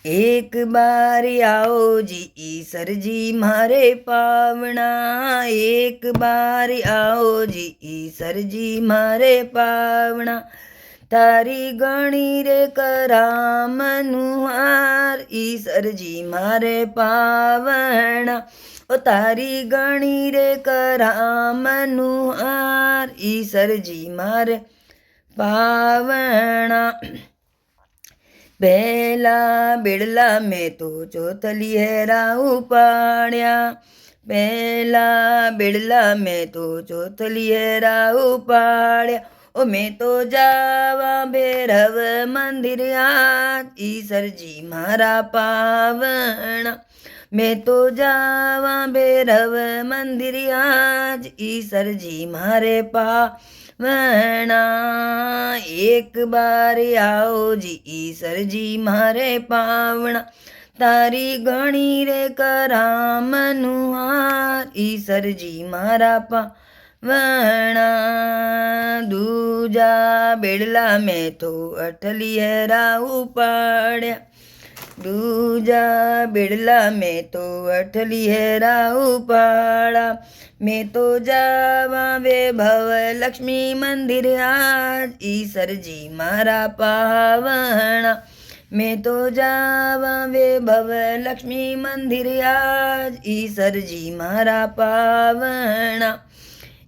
एक बार आओ जी ईसर जी मारे पावना, एक बार आओ जी ईसर जी मारे पावना। तारी गणी रे करामनुहार ईसर जी मारे पावना। ओ तारी गणी रे करामनुहार ईसर जी मारे पावना। पहला बिड़ला में तो चौथली हेरा उपाड़्या, पहला बिड़ला में तो चौथली हेरा उपाड़्या। ओ मैं तो जावा भैरव मंदिर आज ईसर जी मारा पावना। मैं तो जावा भैरव मंदिर आज ईसर जी मारे पावना। एक बार आओ जी ईसर जी मारे पावना। तारी गणी रे करामनुहार ईसर जी मारा पावना। दूजा बेड़ला में तो अठली हेरा उपाड़्या, दूजा बिड़ला में तो अठली हेरा उपाड़ा। मैं तो जावा वैभव लक्ष्मी मंदिर आज ईसर जी मारा पावना। मैं तो जावा वैभव लक्ष्मी मंदिर आज ईसर जी मारा पावना।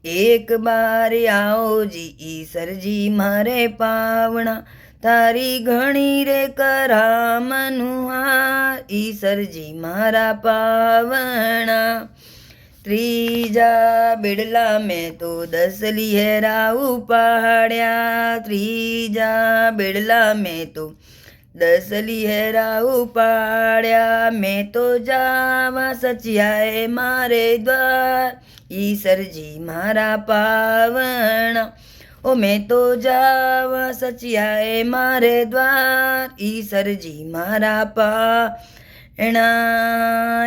एक बार आओ जी ईसर जी मारे पावना। तारी घणी रे करामनुहार ईसर जी मारा पावना। त्रीजा बिड़ला में तो दसली हेरा उपाड़्या, त्रीजा बिड़ला में तो दसली हेरा उपाड़्या। मैं तो जावा सचियाए मारे द्वार ईसर जी मारा पावना। ओ मैं तो जावा सचियाए मारे द्वार ईसर जी मारा पावना।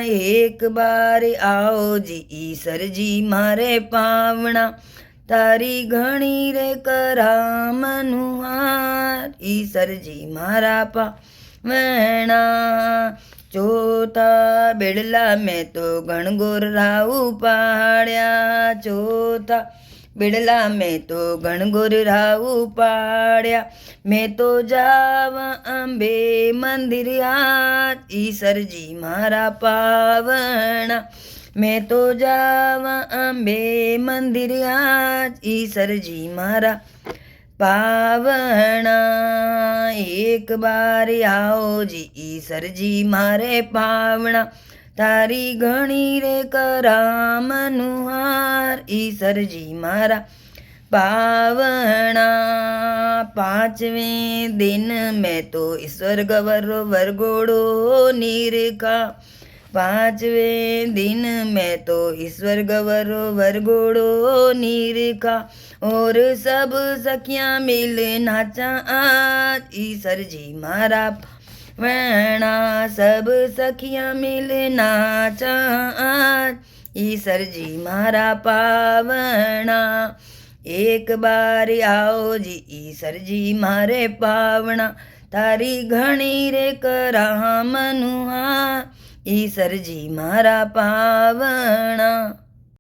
एक बार आओ जी ईसर जी मारे पावना। तारी घणी रे करामनुहार ईसर जी मारा पावना। चौथा बिड़ला में तो गणगोरा उपाड़्या, चौथा बिड़ला में तो गणगोरा उपाड़्या। मैं तो जावा अम्बे मंदिर आज ईसर जी मारा पावना। मैं तो जावा अम्बे मंदिर आज ईसर जी मारा पावना। एक बार आओ जी ईसर जी मारे पावना। तारी घणी रे करामनुहार ईसर जी मारा पावना। पांचवें दिन में तो ईश्वर गवरो वरगोड़ो निरखा, पांचवें दिन में तो ईश्वर गवरो वरगोड़ो निरखा। और सब सखियां मिल नाचा आज ईसर जी मारा पावना। सब सखियां मिल नाचा आज ईसर जी मारा पावना। एक बार आओ जी ईसर जी मारे पावना। तारी घणी रे करामनुहार ईसर जी मारा पावना।